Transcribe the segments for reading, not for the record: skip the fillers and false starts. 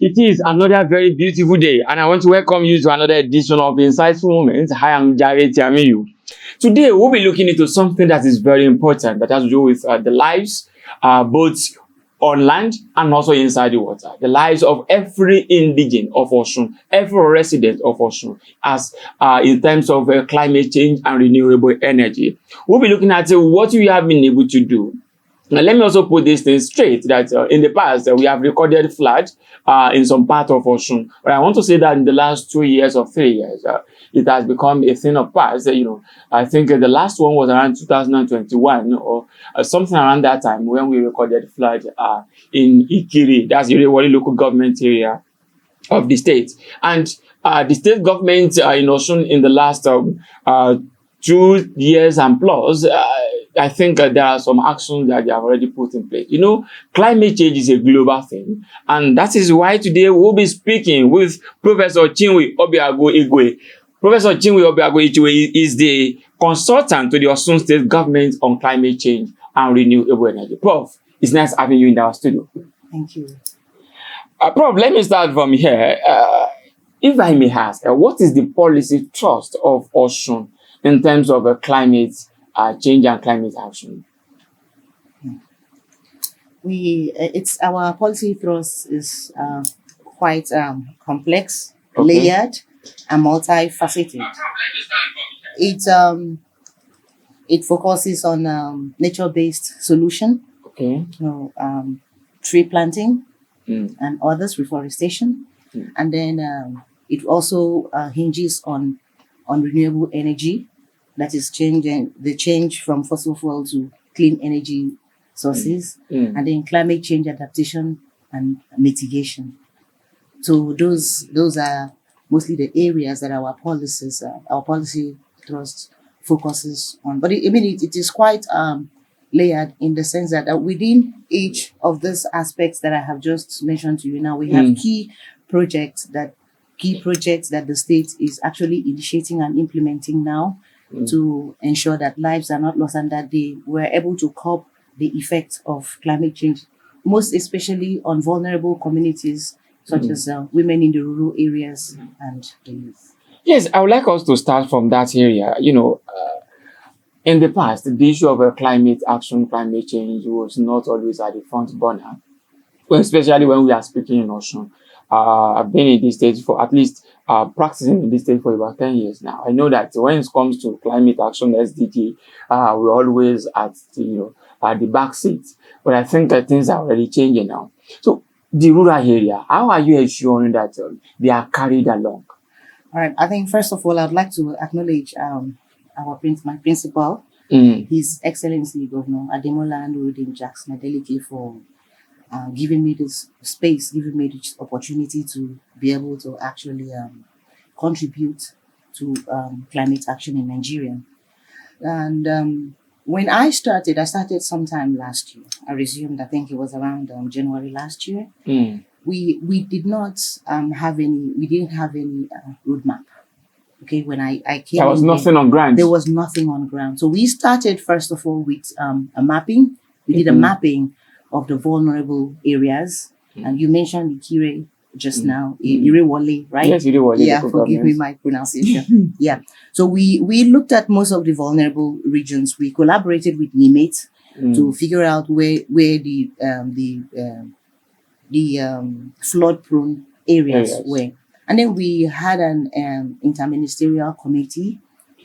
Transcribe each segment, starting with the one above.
It is another very beautiful day, and I want to welcome you to another edition of Insightful Moments. Hi, I'm Jare Tiamiyu. Today, we'll be looking into something that is very important that has to do with the lives, both on land and also inside the water. The lives of every indigene of Osun, every resident of Osun, as in terms of climate change and renewable energy. We'll be looking at what we have been able to do. Now, let me also put this thing straight that in the past, we have recorded flood in some part of Osun. But I want to say that in the last 2 years or 3 years, it has become a thing of past. I think the last one was around 2021 or something around that time when we recorded flood in Ikiri, that's the Irewole local government area of the state. And the state government in Osun in the last 2 years and plus, I think there are some actions that they have already put in place. Climate change is a global thing, and that is why today we'll be speaking with Professor Chinwe Igwe. Professor Chinwe Igwe is the consultant to the Osun State government on climate change and renewable energy. Prof, it's nice having you in our studio. Thank you. Prof, let me start from here. If I may ask, what is the policy thrust of Osun in terms of climate change and climate action? It's our policy thrust is quite complex, Okay. layered, and multifaceted. It focuses on nature-based solution, Okay. tree planting Mm. and others, reforestation, Mm. and then it also hinges on renewable energy. That is the change from fossil fuel to clean energy sources, Mm. and then climate change adaptation and mitigation. So those are mostly the areas that our policy thrust focuses on. But it is quite layered in the sense that within each of these aspects that I have just mentioned to you now, we have key projects that the state is actually initiating and implementing now to ensure that lives are not lost and that they were able to cope the effects of climate change, most especially on vulnerable communities such as women in the rural areas and the youth. Yes, I would like us to start from that area. In the past, the issue of climate action, climate change was not always at the front burner, especially when we are speaking in Osun. I've been in this stage for at least practicing in this stage for about 10 years now. I know that when it comes to climate action, SDG, we're always at the back seat. But I think that things are already changing now. So the rural area, how are you ensuring that they are carried along? All right. I think first of all, I'd like to acknowledge my principal, His Excellency Governor Ademola Nurudin Jackson Adeleke, for giving me this space, giving me this opportunity to be able to actually contribute to climate action in Nigeria. And when I started sometime last year. I resumed, I think it was around January last year. We did not have any roadmap. Okay, when I came, there was nothing on ground. There was nothing on ground. So we started first of all with a mapping. We did a mapping of the vulnerable areas, and you mentioned Ikire just now, Irewole, right? Yes, Irewole. Yeah, forgive me my pronunciation. Yeah. So we looked at most of the vulnerable regions. We collaborated with NIMET to figure out where the flood-prone areas were. And then we had an interministerial committee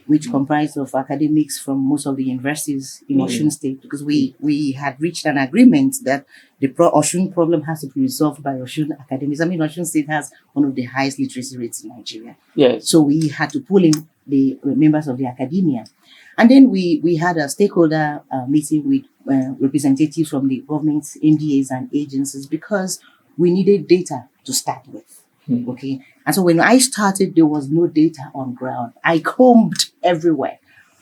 which comprised of academics from most of the universities in Osun State, because we had reached an agreement that the Osun problem has to be resolved by Osun academics. I mean, Osun State has one of the highest literacy rates in Nigeria. Yes. So we had to pull in the members of the academia. And then we had a stakeholder meeting with representatives from the government, NDAs and agencies, because we needed data to start with. Okay. And so when I started, there was no data on ground. I combed everywhere.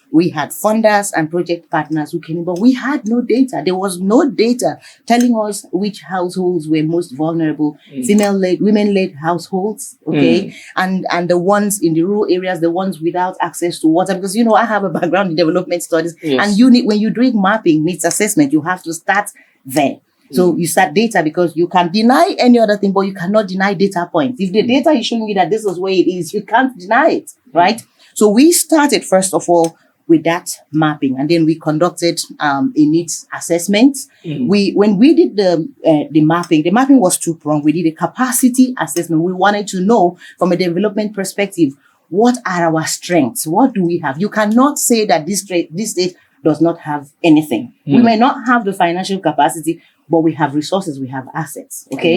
We had funders and project partners who came in, but we had no data. There was no data telling us which households were most vulnerable, female-led, women-led households, okay? And the ones in the rural areas, the ones without access to water, because, I have a background in development studies, and when you're doing mapping, needs assessment, you have to start there. So you start data because you can deny any other thing, but you cannot deny data points. If the data is showing you that this is where it is, you can't deny it, right? So we started first of all with that mapping, and then we conducted a needs assessment. When we did the mapping was two-pronged. We did a capacity assessment. We wanted to know from a development perspective, what are our strengths? What do we have? You cannot say that this state does not have anything. We may not have the financial capacity, but we have resources, we have assets, okay?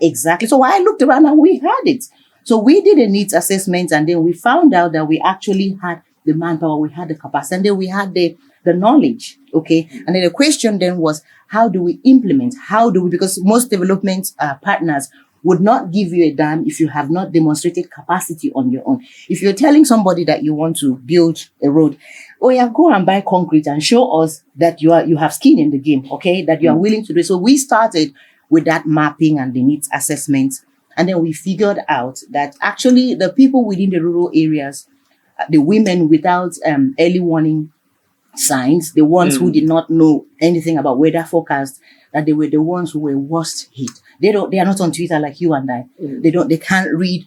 Exactly. So I looked around and we had it. So we did a needs assessment, and then we found out that we actually had the manpower, we had the capacity, and then we had the knowledge, okay? And then the question then was, how do we implement? Because most development partners would not give you a damn if you have not demonstrated capacity on your own. If you're telling somebody that you want to build a road, oh yeah, go and buy concrete and show us that you have skin in the game, okay? That you are willing to do. So we started with that mapping and the needs assessment. And then we figured out that actually the people within the rural areas, the women without early warning signs, the ones who did not know anything about weather forecast, that they were the ones who were worst hit. They are not on Twitter like you and I. They can't read.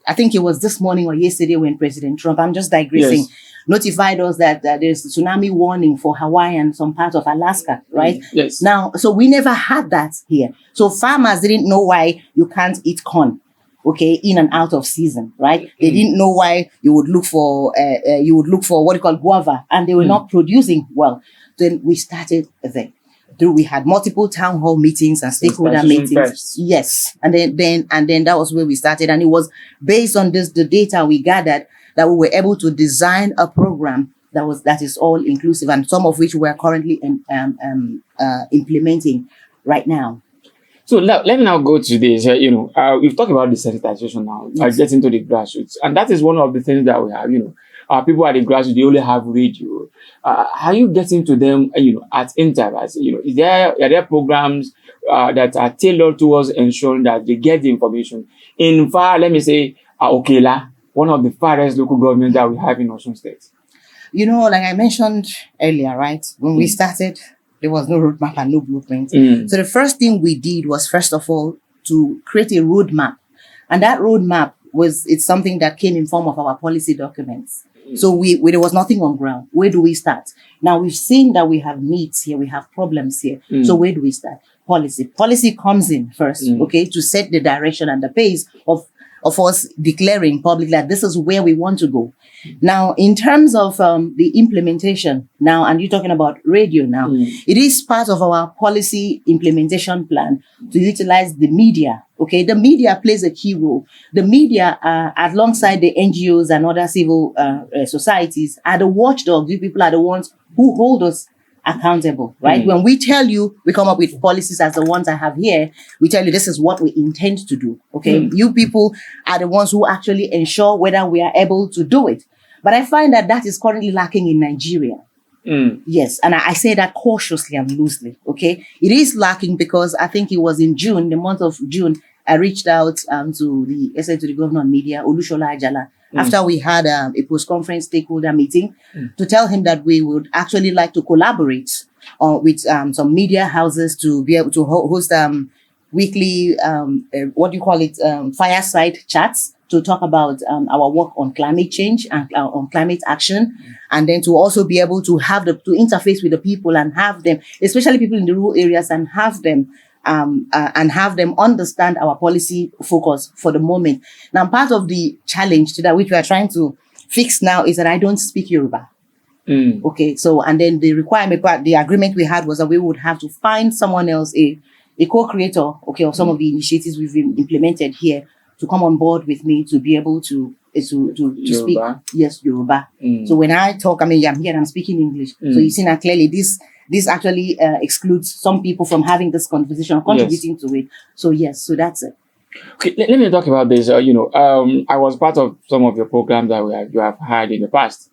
I think it was this morning or yesterday when President Trump, I'm just digressing, notified us that there's a tsunami warning for Hawaii and some parts of Alaska, right? Yes. Now, so we never had that here. So farmers didn't know why you can't eat corn, okay, in and out of season, right? They didn't know why you would look for what you call guava, and they were not producing well. Then we started there. We had multiple town hall meetings and stakeholder meetings. Yes. And then that was where we started. And it was based on the data we gathered that we were able to design a program that is all inclusive, and some of which we are currently implementing right now. So let me now go to this. We've talked about the sensitization now. Yes. Get into the grassroots, and that is one of the things that we have. People at the grassroots, they only have radio. How are you getting to them? At intervals. Are there programs that are tailored towards ensuring that they get the information? In far, let me say, Okela, one of the farthest local governments that we have in Osun State. Like I mentioned earlier, right? When we started, there was no roadmap and no blueprint. So the first thing we did was, first of all, to create a roadmap. And that roadmap it's something that came in form of our policy documents. So there was nothing on ground. Where do we start? Now we've seen that we have needs here, we have problems here. So where do we start? Policy. Policy comes in first, okay, to set the direction and the pace of us declaring publicly that this is where we want to go. Now, in terms of the implementation now, and you're talking about radio now, it is part of our policy implementation plan to utilize the media. Okay, the media plays a key role. The media, alongside the NGOs and other civil societies, are the watchdogs. You people are the ones who hold us accountable, right? When we tell you, we come up with policies as the ones I have here, we tell you this is what we intend to do, okay? You people are the ones who actually ensure whether we are able to do it. But I find that is currently lacking in Nigeria. Yes, and I say that cautiously and loosely, okay? It is lacking because I think it was in June, the month of June, I reached out to the governor on media, Olusola Ajala, after we had a post-conference stakeholder meeting to tell him that we would actually like to collaborate with some media houses to be able to host weekly, fireside chats to talk about our work on climate change and on climate action, and then to also be able to to interface with the people and have them, especially people in the rural areas, and have them understand our policy focus for the moment. Now, part of the challenge to that, which we are trying to fix now, is that I don't speak Yoruba. Okay, so, and then the agreement we had was that we would have to find someone else, a co-creator, okay, of some of the initiatives we've implemented here, to come on board with me to be able to speak, yes, Yoruba. So when I talk, I'm here and I'm speaking English. So you see now clearly this actually excludes some people from having this conversation, contributing to it. So yes, so that's it. Okay, let me talk about this. I was part of some of your programs that you have had in the past.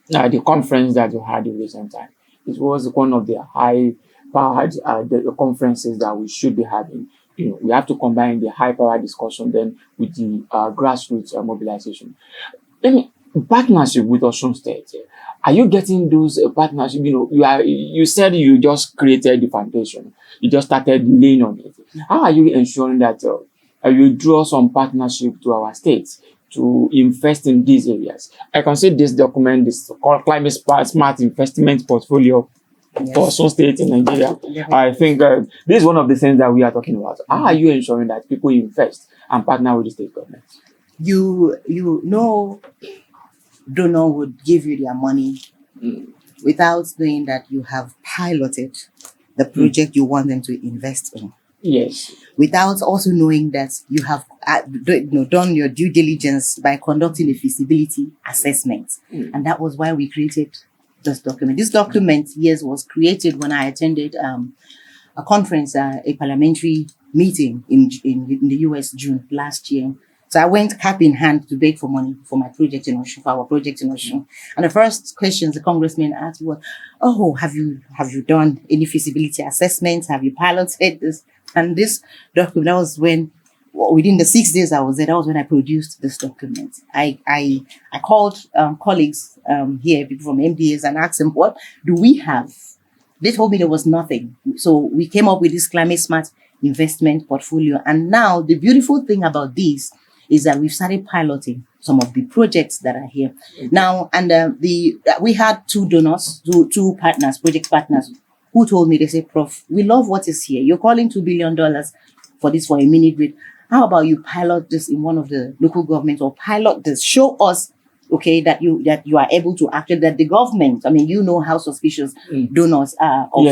The conference that you had in recent time, it was one of the high-powered the conferences that we should be having. We have to combine the high-powered discussion then with the grassroots mobilization. Partnership with Osun State. Are you getting those partnership? You said you just created the foundation. You just started laying on it. How are you ensuring that you draw some partnership to our states to invest in these areas? I can see this document, this called Climate Smart Investment Portfolio for Osun State in Nigeria. I think this is one of the things that we are talking about. How are you ensuring that people invest and partner with the state government? You know, donor would give you their money without knowing that you have piloted the project you want them to invest in. Yes. Without also knowing that you have done your due diligence by conducting a feasibility assessment. And that was why we created this document. This document, yes, was created when I attended a conference, a parliamentary meeting in the US June last year. So I went cap in hand to beg for money for my project in Osun, for our project in Osun. And the first questions the congressman asked was, "Oh, have you done any feasibility assessments? Have you piloted this?" And this document, that was when, within the 6 days I was there, that was when I produced this document. I called colleagues here, people from MDAs, and asked them, what do we have? They told me there was nothing. So we came up with this climate smart investment portfolio. And now the beautiful thing about this is that we've started piloting some of the projects that are here. Now, and we had two donors, two partners, project partners, who told me, they said, "Prof, we love what is here. You're calling $2 billion for this for a mini grid. How about you pilot this in one of the local governments, or pilot this, show us, okay, that you are able to actually, that the government, I mean, you know how suspicious donors are of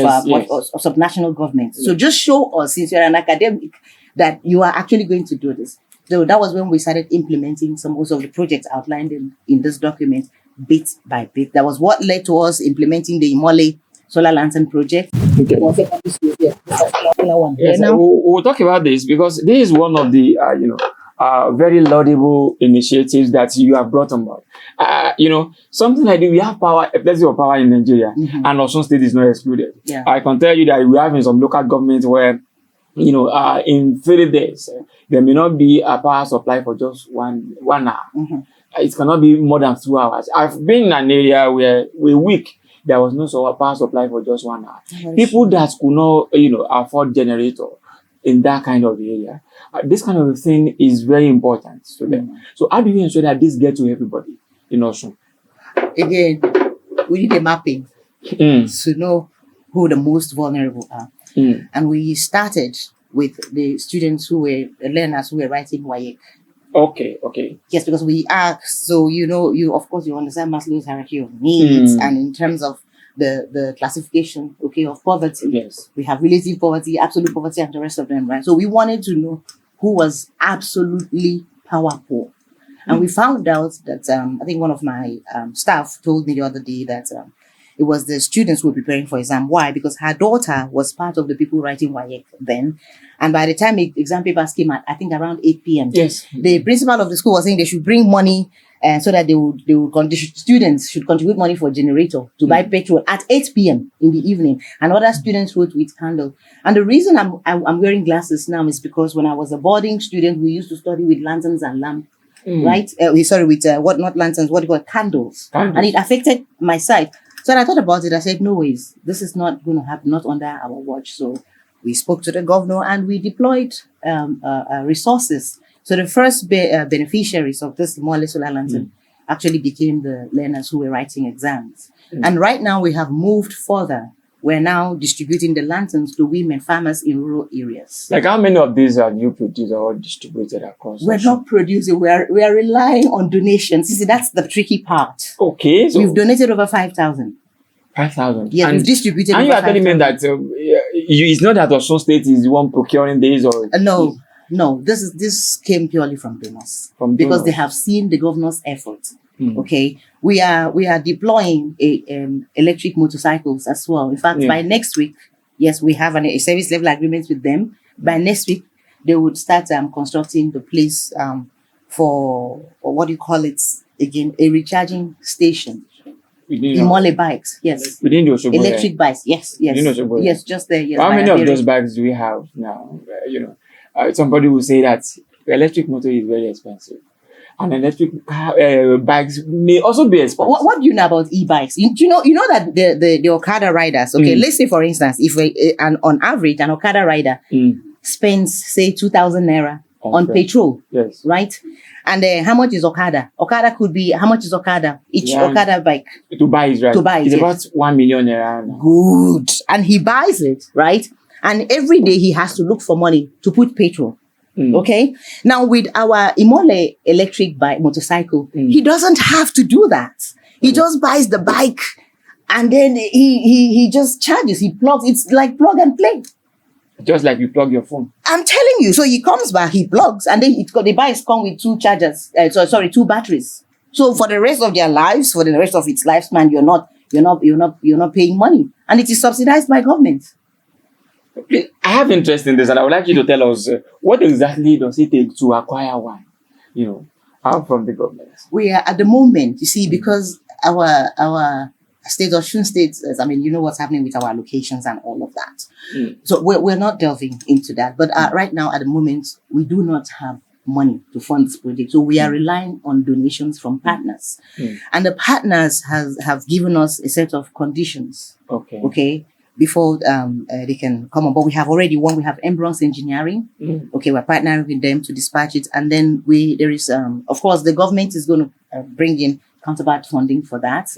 subnational governments. So just show us, since you're an academic, that you are actually going to do this." So that was when we started implementing most of the projects outlined in this document, bit by bit. That was what led to us implementing the Imole Solar Lantern project. Okay. Yes, we'll talk about this, because this is one of the very laudable initiatives that you have brought on board. Something like this, we have power, plenty of power in Nigeria, and Osun State is not excluded. Yeah. I can tell you that we have in some local governments where, in 30 days, there may not be a power supply for just one hour. It cannot be more than 2 hours. I've been in an area where a week there was no power supply for just 1 hour. People that could not, afford generator in that kind of area, this kind of thing is very important to them. So how do you ensure that this gets to everybody in Osun? Again, we need a mapping to know who the most vulnerable are. And we started with the students the learners who were writing WAEC. Okay. Yes, because we asked, so of course you understand Maslow's hierarchy of needs, and in terms of the classification, of poverty. Yes. We have relative poverty, absolute poverty, and the rest of them, right? So we wanted to know who was absolutely power poor. And we found out that I think one of my staff told me the other day that it was the students who were preparing for exam. Why? Because her daughter was part of the people writing WAEC then. And by the time exam papers came out, I think around 8 p.m. Yes. The principal of the school was saying they should bring money so that students should contribute money for a generator to buy petrol at 8 p.m. in the evening. And other students wrote with candle. And the reason I'm wearing glasses now is because when I was a boarding student, we used to study with lanterns and lamp. Right? With not lanterns, what do you call it? Candles. And it affected my sight. So when I thought about it, I said, no ways, this is not going to happen, not under our watch. So we spoke to the governor and we deployed resources. So the first beneficiaries of this Imole Solar Lantern actually became the learners who were writing exams. And right now we have moved further. We're now distributing the lanterns to women farmers in rural areas. Like how many of these have you produced or distributed across? We're not producing. We are relying on donations. You see, that's the tricky part. Okay. So we've donated over 5,000. 5,000. Yes, we've distributed. And you are telling me that it's not that Osun State is the one procuring these, or no. This came purely from donors. Because they have seen the governor's efforts. Okay, we are deploying electric motorcycles as well. In fact, by next week, yes, we have a service level agreement with them. By next week, they would start constructing the place for what do you call it again? A recharging station. Imole bikes, yes. Within the Osogbo, electric bikes, yes. Yes, just there. Yes, how many of those bikes do we have now? Somebody will say that the electric motor is very expensive. and electric car, bikes may also be expensive. What do you know about e-bikes? You know that the Okada riders, okay, let's say for instance, if on average, an Okada rider spends, say, 2,000 naira on petrol, yes, right? And how much is Okada? Okada could be, how much is Okada? Each Okada bike. To buy is right. To buy, it's about 1 million naira. Good. And he buys it, right? And every day he has to look for money to put petrol. Okay. Now with our Imole electric bike motorcycle, he doesn't have to do that. He just buys the bike and then he just charges. He plugs. It's like plug and play. Just like you plug your phone. I'm telling you. So he comes back, he plugs, and then the bikes come with 2 chargers. Two batteries. So for the rest of their lives, for the rest of its lifespan, you're not paying money, and it is subsidized by government. I have interest in this, and I would like you to tell us what exactly does it take to acquire one, from the government. We are at the moment, you see, because our state, Osun State, you know what's happening with our allocations and all of that. So we're not delving into that. But right now, at the moment, we do not have money to fund this project. So we are relying on donations from partners. And the partners have given us a set of conditions. Okay. Before they can come on. But we have already one. We have Embronx Engineering. Okay, we're partnering with them to dispatch it. And then there is, of course, the government is going to bring in counterpart funding for that.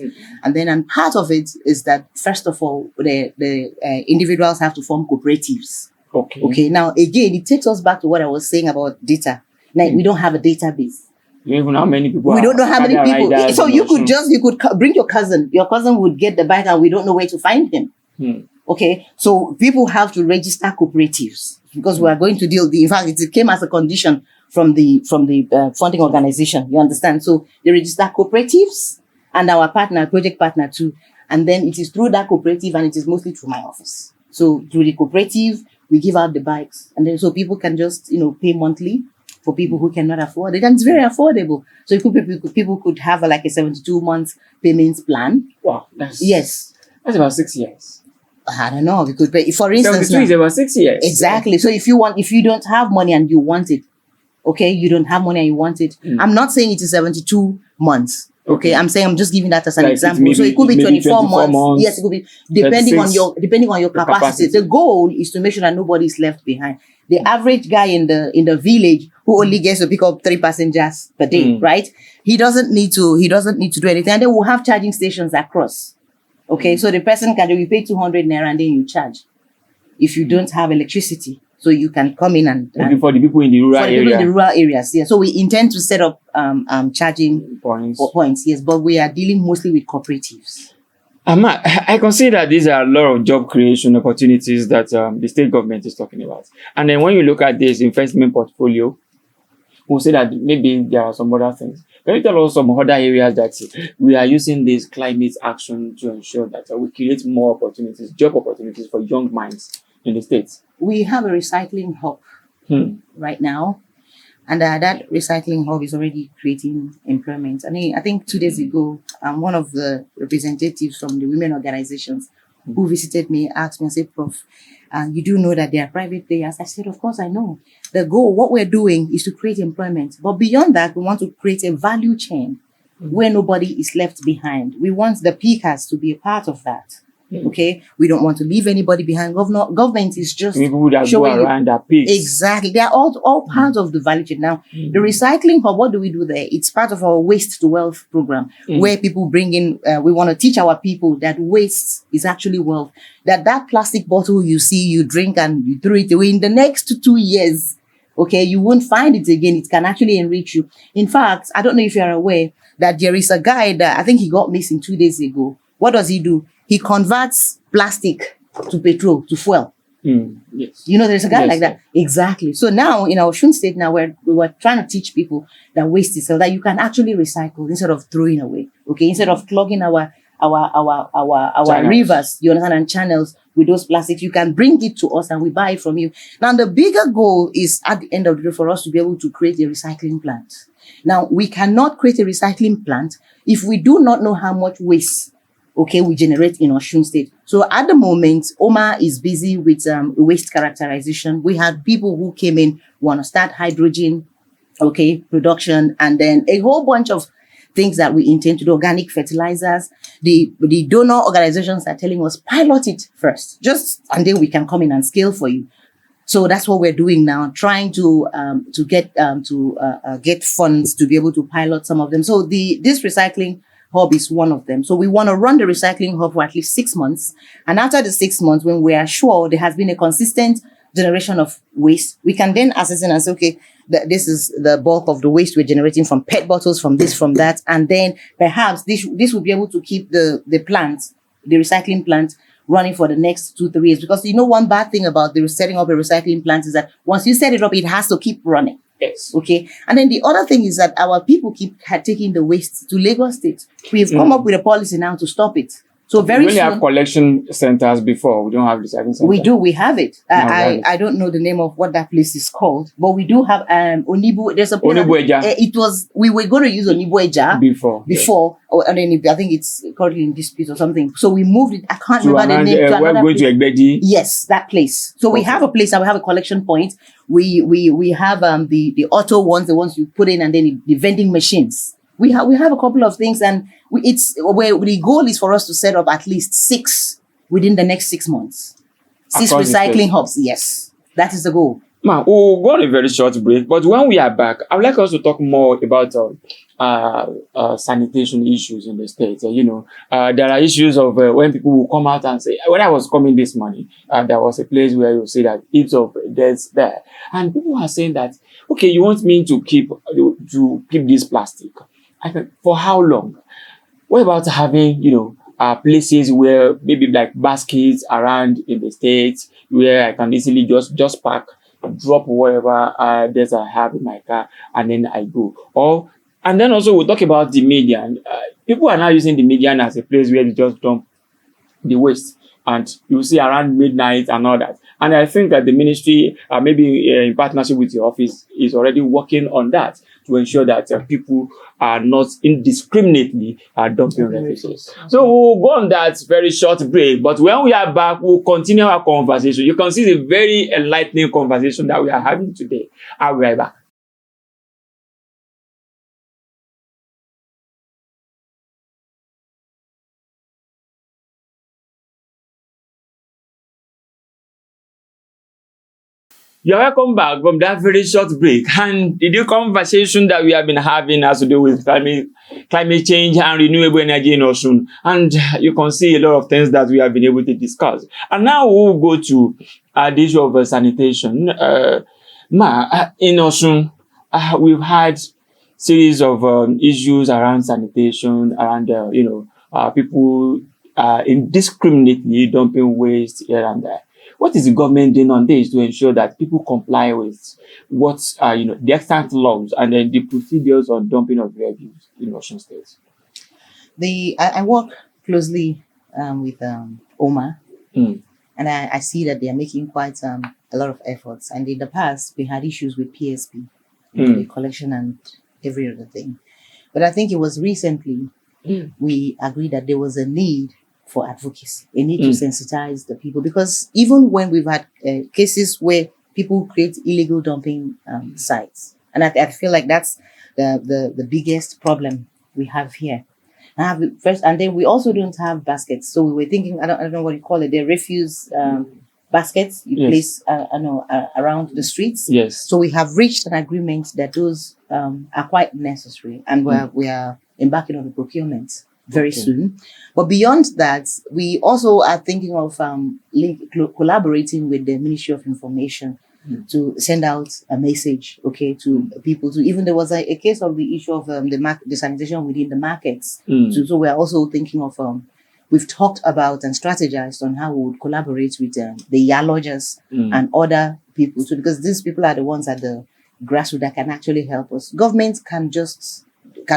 And part of it is that, first of all, the individuals have to form cooperatives. Okay. Now, again, it takes us back to what I was saying about data. Now, we don't have a database. You don't know how many people. We don't know how many people. So you could bring your cousin. Your cousin would get the bike, and we don't know where to find him. Okay, so people have to register cooperatives because we are going to deal. In fact, it came as a condition from the funding organization. You understand? So they register cooperatives and our project partner too, and then it is through that cooperative, and it is mostly through my office. So through the cooperative, we give out the bikes, and then so people can just pay monthly for people who cannot afford it, and it's very affordable. So people could have like a 72-month payments plan. Wow, yes, that's about 6 years. I don't know. We could pay, for instance, 72 is about 6 years. Exactly. So if you don't have money and you want it, okay, you don't have money and you want it. I'm not saying it is 72 months. Okay, I'm saying I'm just giving that as an example. So it could be 24 months. Yes, it could be depending on your capacity. The goal is to make sure that nobody is left behind. The average guy in the village who only gets to pick up 3 passengers per day, right? He doesn't need to do anything. And then we'll have charging stations across. Okay, so the person you pay 200 naira and then you charge. If you don't have electricity, so you can come in and for the people in the rural area. In the rural areas, yeah. So we intend to set up charging points, yes. But we are dealing mostly with cooperatives. I consider that these are a lot of job creation opportunities that the state government is talking about. And then when you look at this investment portfolio, we'll say that maybe there are some other things. Can you tell us some other areas that we are using this climate action to ensure that we create more opportunities, job opportunities for young minds in the States? We have a recycling hub right now. And that recycling hub is already creating employment. I think 2 days ago, one of the representatives from the women organizations who visited me asked me and said, Prof, you do know that they are private players? I said, of course I know. The goal, what we're doing is to create employment. But beyond that, we want to create a value chain where nobody is left behind. We want the pickers to be a part of that. Okay, we don't want to leave anybody behind. Government is just people that go around that piece. Exactly, they are all part of the value chain. Now, the recycling hub, what do we do there? It's part of our waste to wealth program, where people bring in. We want to teach our people that waste is actually wealth. That plastic bottle you see, you drink and you throw it away. In the next 2 years, okay, you won't find it again. It can actually enrich you. In fact, I don't know if you are aware that there is a guy that I think he got missing 2 days ago. What does he do? He converts plastic to petrol, to fuel. Yes. There's a guy like that. Exactly. So now in our Osun State, now we were trying to teach people that waste is so that you can actually recycle instead of throwing away. Okay, instead of clogging our rivers, you understand, and channels with those plastics, you can bring it to us and we buy it from you. Now the bigger goal is at the end of the day for us to be able to create a recycling plant. Now we cannot create a recycling plant if we do not know how much waste we generate in Osun State. So at the moment, Omar is busy with waste characterization. We had people who came in, want to start hydrogen okay, production, and then a whole bunch of things that we intend to do, organic fertilizers. The donor organizations are telling us, pilot it first, and then we can come in and scale for you. So that's what we're doing now, trying to get funds to be able to pilot some of them. So this recycling hub is one of them. So we want to run the recycling hub for at least 6 months. And after the 6 months, when we are sure there has been a consistent generation of waste, we can then assess it and say, okay, this is the bulk of the waste we're generating from PET bottles, from this, from that. And then perhaps this will be able to keep the recycling plant running for the next 2-3 years. Because one bad thing about setting up a recycling plant is that once you set it up, it has to keep running. Yes. Okay. And then the other thing is that our people keep taking the waste to Lagos State. We've come up with a policy now to stop it. So we only have collection centers before. We don't have recycling centers. We do. We have it. I don't know the name of what that place is called, but we do have Onibu. There's a place. We were going to use Onibu Eja before, and then I think it's currently in dispute or something. So we moved it. I can't remember the name. We're going to Egbedi. Yes, that place. So we have a place and we have a collection point. We have the auto ones, the ones you put in, and then the vending machines. We have a couple of things, and the goal is for us to set up at least 6 within the next 6 months. 6 recycling hubs. Yes, that is the goal. Ma, we'll go on a very short break, but when we are back, I would like us to talk more about sanitation issues in the state. There are issues of when people will come out and say, when I was coming this morning, there was a place where you say that heaps of deaths there, and people are saying that, okay, you want me to keep this plastic? For how long? What about having, places where maybe like baskets around in the States where I can easily just pack, drop whatever that I have in my car, and then I go. And then also we'll talk about the median. People are now using the median as a place where they just dump the waste. And you see around midnight and all that. And I think that the ministry, maybe in partnership with your office, is already working on that to ensure that people are not indiscriminately dumping refuse. So we'll go on that very short break. But when we are back, we'll continue our conversation. You can see the very enlightening conversation that we are having today. I'll be right back. You're welcome back from that very short break. And the conversation that we have been having has to do with climate change and renewable energy in Osun. And you can see a lot of things that we have been able to discuss. And now we'll go to the issue of sanitation. In Osun, we've had series of issues around sanitation, around people indiscriminately dumping waste here and there. What is the government doing on this to ensure that people comply with what the extant laws and then the procedures on dumping of refuse in Osun State? I work closely with OMA, and I see that they are making quite a lot of efforts. And in the past, we had issues with PSP, the collection and every other thing. But I think it was recently we agreed that there was a need for advocacy, a need to sensitize the people, because even when we've had cases where people create illegal dumping sites, and I feel like that's the biggest problem we have here. And then we also don't have baskets, so we were thinking, I don't know what you call it, the refuse baskets you place around the streets. Yes. So we have reached an agreement that those are quite necessary, and we are embarking on the procurement very soon. But beyond that, we also are thinking of collaborating with the Ministry of Information to send out a message, to people. There was a case of the issue of the sanitation within the markets. So we are also thinking of, we've talked about and strategized on how we would collaborate with the yard lodgers and other people. So because these people are the ones at the grassroots that can actually help us. Government can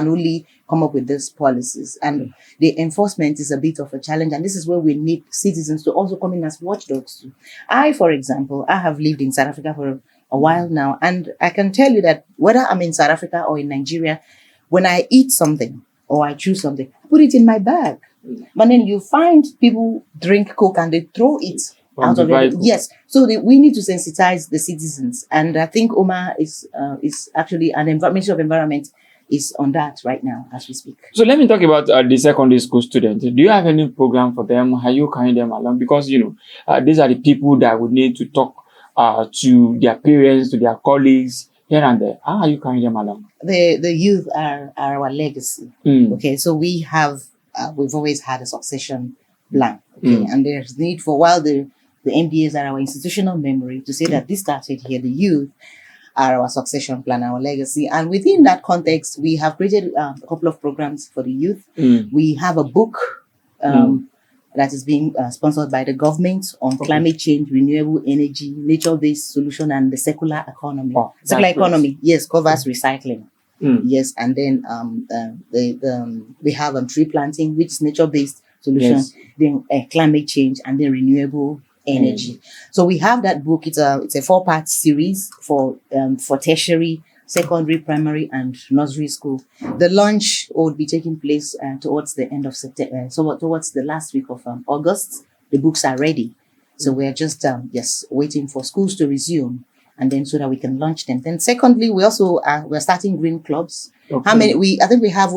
only come up with these policies, and the enforcement is a bit of a challenge, and this is where we need citizens to also come in as watchdogs. For example, I have lived in South Africa for a while now, and I can tell you that whether I'm in South Africa or in Nigeria, when I eat something or I choose something, I put it in my bag. But then you find people drink Coke and they throw it out of the it. vehicle. Yes. So we need to sensitize the citizens. And I think OMA is actually Ministry of Environment is on that right now as we speak. So let me talk about the secondary school students. Do you have any program for them? Are you carrying them along? Because, these are the people that would need to talk to their parents, to their colleagues here and there. How are you carrying them along? The youth are our legacy. Okay, so we've always had a succession plan. Okay, and there's need for, while the MDAs are our institutional memory, to say that this started here, the youth are our succession plan, our legacy. And within that context, we have created a couple of programs for the youth. We have a book that is being sponsored by the government on climate change, renewable energy, nature-based solution, and the circular economy. Circular economy, yes, covers recycling. Yes, and then we have tree planting, which is nature-based solution, then climate change, and then renewable energy. So we have that book. It's a 4-part series for tertiary, secondary, primary, and nursery school. The launch would be taking place towards the end of September, towards the last week of August. The books are ready, so we're just waiting for schools to resume, and then so that we can launch them. Then secondly, we also we're starting green clubs. How many? I think we have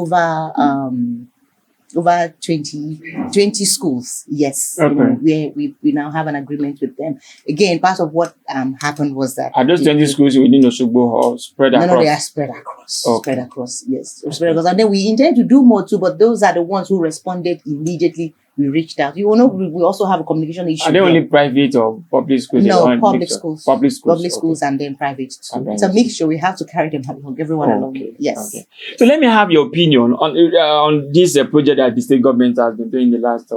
over 20 schools. Yes. Okay. We now have an agreement with them. Again, part of what happened was that... Are those 20 schools within Osogbo or spread across? No, they are spread across. Okay. Spread across, yes. Spread across. And then we intend to do more too, but those are the ones who responded immediately. We reached out. You know, we also have a communication issue. Are they only private or public schools? No, public schools. Public schools. Public schools and then private schools. It's a mixture. We have to carry them along, everyone along. Yes. Okay. So let me have your opinion on this project that the state government has been doing the last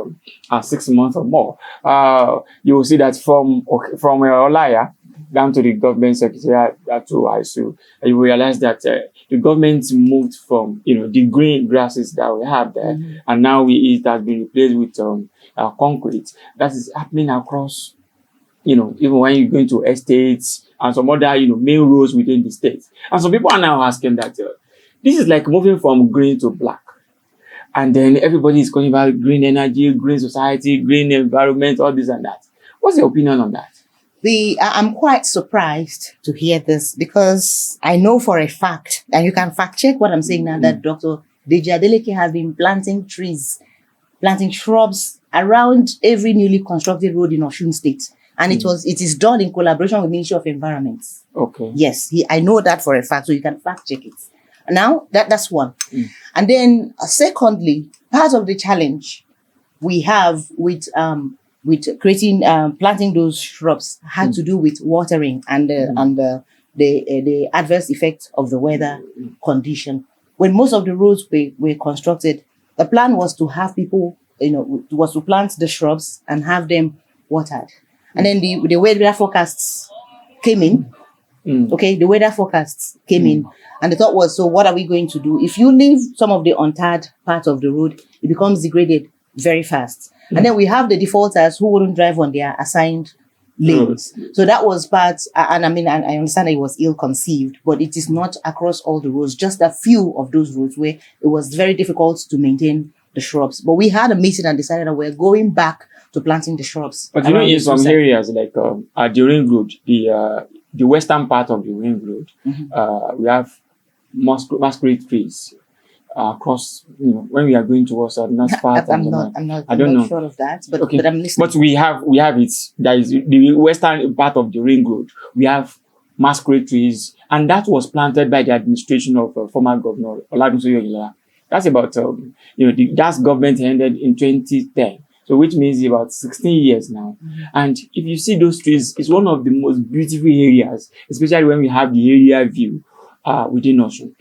6 months or more. You will see that from Olaya down to the government secretariat to ISU, you realize that the government moved from the green grasses that we have there, and now it has been replaced with concrete. That is happening across, even when you go into estates and some other main roads within the state. And some people are now asking that this is like moving from green to black, and then everybody is calling about green energy, green society, green environment, all this and that. What's your opinion on that? I'm quite surprised to hear this, because I know for a fact, and you can fact check what I'm saying now, that Dr. Deji Adeleke has been planting shrubs around every newly constructed road in Osun State. And it is done in collaboration with Ministry of Environment. Okay. Yes, I know that for a fact, so you can fact check it. Now, that's one. And then secondly, part of the challenge we have with creating, planting those shrubs had to do with watering and the adverse effects of the weather condition. When most of the roads were constructed, the plan was to have people, was to plant the shrubs and have them watered. And then the weather forecasts came in. Okay, the weather forecasts came in, and the thought was, so what are we going to do? If you leave some of the untarred part of the road, it becomes degraded very fast. And then we have the defaulters who wouldn't drive on their assigned lanes. So that was part, and I mean, I understand it was ill-conceived, but it is not across all the roads, just a few of those roads where it was very difficult to maintain the shrubs. But we had a meeting and decided that we're going back to planting the shrubs. But in some areas, like at the Ring Road, the western part of the Ring Road, we have masquerade trees. Across, when we are going towards north part. I'm not sure of that, but I'm listening. But we have it. That is the western part of the Ring Road. We have masquerade trees, and that was planted by the administration of former Governor Olabunsoye Oyinlola. That's about that government ended in 2010. So which means about 16 years now. And if you see those trees, it's one of the most beautiful areas, especially when we have the area view within Osun.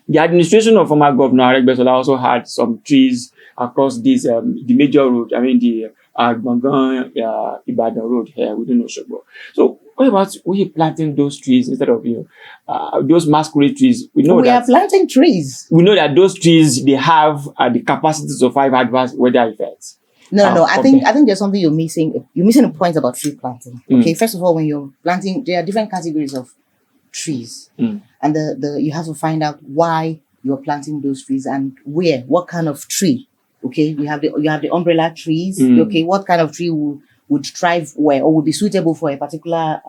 The administration of former Governor Aregbesola also had some trees across this the major road. I mean the Agbangan Ibadan road here within Osogbo. So what about we planting those trees instead of those masquerade trees? We are planting trees. We know that those trees, they have the capacity to survive adverse weather effects. No. I think there's something you're missing. You're missing a point about tree planting. Okay, first of all, when you're planting, there are different categories of trees, and you have to find out why you're planting those trees and what kind of tree. Okay, you have the umbrella trees. Okay, what kind of tree will would thrive well or would be suitable for a particular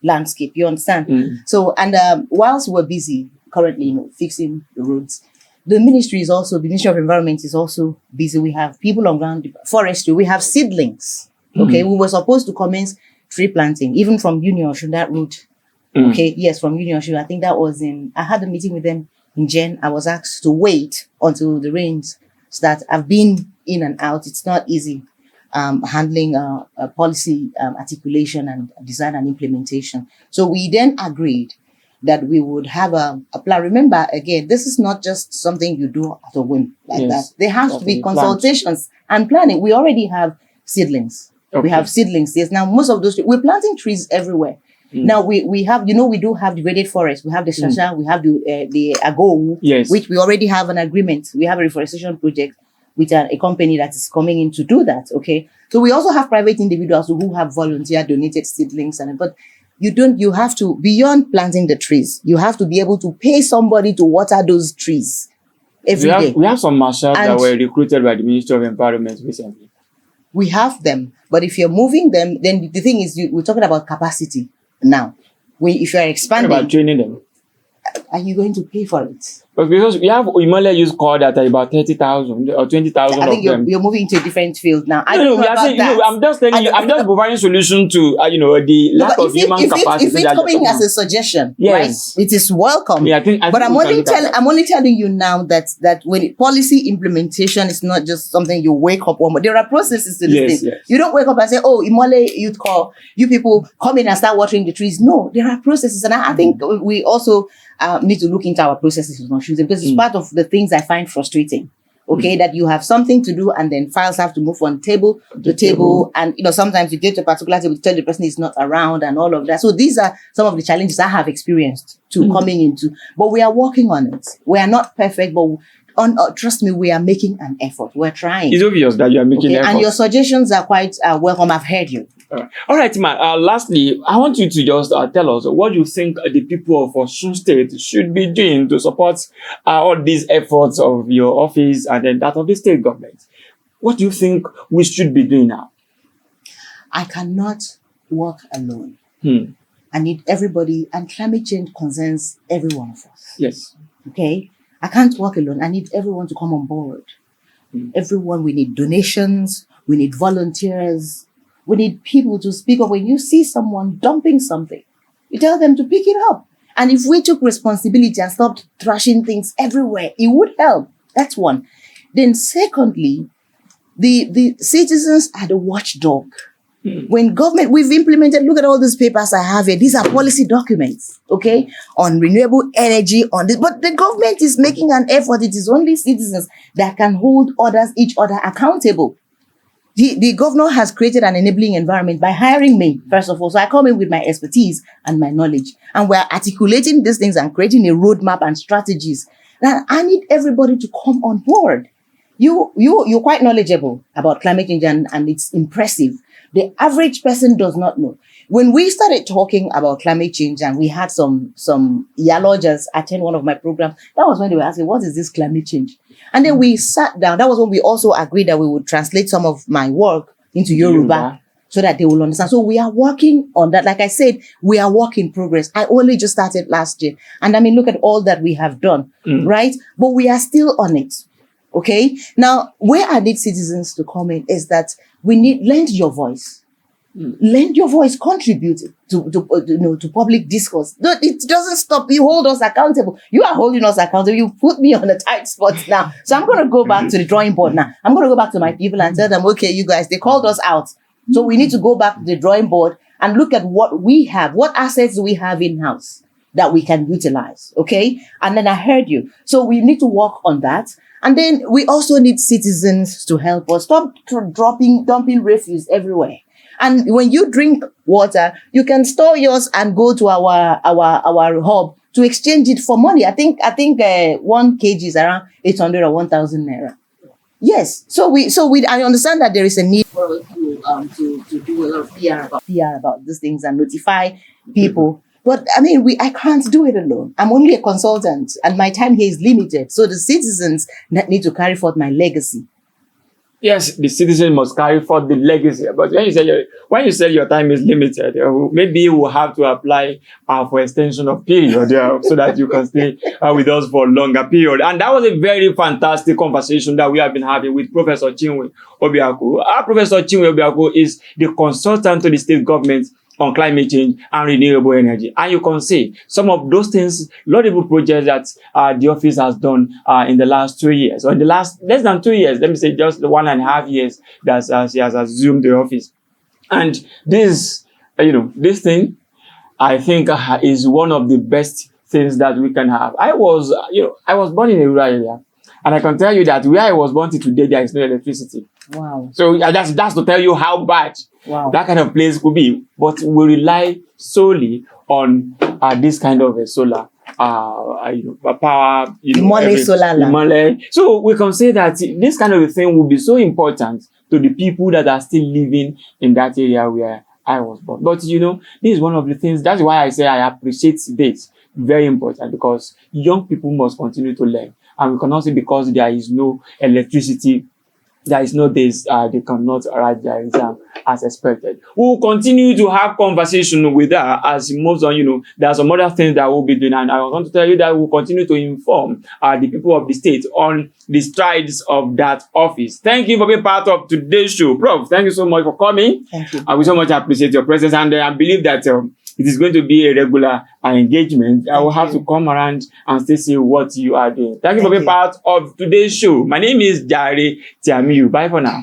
landscape. You understand? So, and whilst we're busy currently, fixing the roads, the Ministry of Environment is also busy. We have people on ground, forestry, we have seedlings. Okay, we were supposed to commence tree planting, even from Union Osun, that route. Okay, yes, from Union Osun. I think that was I had a meeting with them in Jan. I was asked to wait until the rains start. I've been in and out. It's not easy handling policy articulation and design and implementation. So we then agreed that we would have a plan. Remember, again, this is not just something you do at a whim like that. There has to be consultations and planning. We already have seedlings. Okay. We have seedlings. Yes. Now, most of those, we're planting trees everywhere. Now, we have, we do have the graded forest. We have the Shasha, we have the Ago, which we already have an agreement. We have a reforestation project with a company that is coming in to do that. Okay. So we also have private individuals who have donated seedlings. But you have to, beyond planting the trees, you have to be able to pay somebody to water those trees every day. We have some marshals that were recruited by the Ministry of Environment recently. We have them. But if you're moving them, then the thing is, we're talking about capacity now. If you're expanding. What about training them? Are you going to pay for it? But because we have Imole use call that are about 30,000 or 20,000 I think you're moving into a different field now. I'm just telling you, I'm just providing solution to the lack of human capacity. If it's coming as a suggestion, right, it is welcome. Yeah, but I'm only telling you now that when policy implementation is not just something you wake up one. There are processes to this thing. Yes. You don't wake up and say, "Oh, Imole youth call, you people come in and start watering the trees." No, there are processes, and I think we also need to look into our processes because it's part of the things I find frustrating. Okay, that you have something to do and then files have to move from table to table, and sometimes you get to a particular table to tell the person is not around and all of that. So these are some of the challenges I have experienced coming into, but we are working on it. We are not perfect, but trust me, we are making an effort. We're trying. It's obvious that you are making an effort. And your suggestions are quite welcome. I've heard you. All right, man. Lastly, I want you to just tell us what you think the people of Osun State should be doing to support all these efforts of your office and then that of the state government. What do you think we should be doing now? I cannot work alone. I need everybody, and climate change concerns every one of us. Yes. Okay? I can't work alone. I need everyone to come on board. Everyone, we need donations, we need volunteers. We need people to speak up. When you see someone dumping something, you tell them to pick it up. And if we took responsibility and stopped thrashing things everywhere, it would help. That's one. Then secondly, the citizens are the watchdog. When government, we've implemented, look at all these papers I have here. These are policy documents, okay, on renewable energy, on this. But the government is making an effort. It is only citizens that can hold each other accountable. The governor has created an enabling environment by hiring me, first of all. So I come in with my expertise and my knowledge. And we're articulating these things and creating a roadmap and strategies. Now, I need everybody to come on board. You're quite knowledgeable about climate change and it's impressive. The average person does not know. When we started talking about climate change and we had some yalogers attend one of my programs, that was when they were asking, what is this climate change? And then we sat down. That was when we also agreed that we would translate some of my work into Yoruba so that they will understand. So we are working on that. Like I said, we are work in progress. I only just started last year. And I mean, look at all that we have done, right? But we are still on it. Okay. Now, where I need citizens to come in is that lend your voice. Lend your voice, contribute to public discourse. It doesn't stop. You hold us accountable. You are holding us accountable. You put me on a tight spot now. So I'm going to go back to the drawing board now. I'm going to go back to my people and tell them, okay, you guys, they called us out. So we need to go back to the drawing board and look at what we have. What assets do we have in-house that we can utilize? Okay. And then I heard you. So we need to work on that. And then we also need citizens to help us. Stop dumping refuse everywhere. And when you drink water, you can store yours and go to our hub to exchange it for money. I think 1 kg is around 800 or 1,000 naira. Yes. So I understand that there is a need for us to do a lot of PR about these things and notify people. But I mean, I can't do it alone. I'm only a consultant and my time here is limited. So the citizens that need to carry forth my legacy. yes, the citizen must carry forth the legacy. But when you say your time is limited, maybe you will have to apply for extension of period so that you can stay with us for a longer period. And that was a very fantastic conversation that we have been having with Professor Chinwe Obuaku. Our Professor Chinwe Obuaku is the consultant to the state government on climate change and renewable energy. And you can see some of those things, laudable projects that the office has done in the last 2 years, or in the last less than 2 years, let me say just 1.5 years that she has assumed the office. And this, this thing, I think is one of the best things that we can have. I was born in a rural area, and I can tell you that where I was born to today, there is no electricity. Wow. So that's to tell you how bad that kind of place could be. But we rely solely on this kind of a solar power. Imole Solar Lantern. So we can say that this kind of a thing will be so important to the people that are still living in that area where I was born. But this is one of the things. That's why I say I appreciate this. Very important, because young people must continue to learn. And we cannot say because there is no electricity, there is no days, they cannot write their exam as expected. We will continue to have conversation with her as she moves on. There are some other things that we'll be doing, and I want to tell you that we'll continue to inform the people of the state on the strides of that office. Thank you for being part of today's show. Prof, thank you so much for coming. Thank you. We so much appreciate your presence, and I believe that it is going to be a regular engagement. I will have to come around and still see what you are doing. Thank you for being part of today's show. My name is Jare Tiamiyu. Bye for now.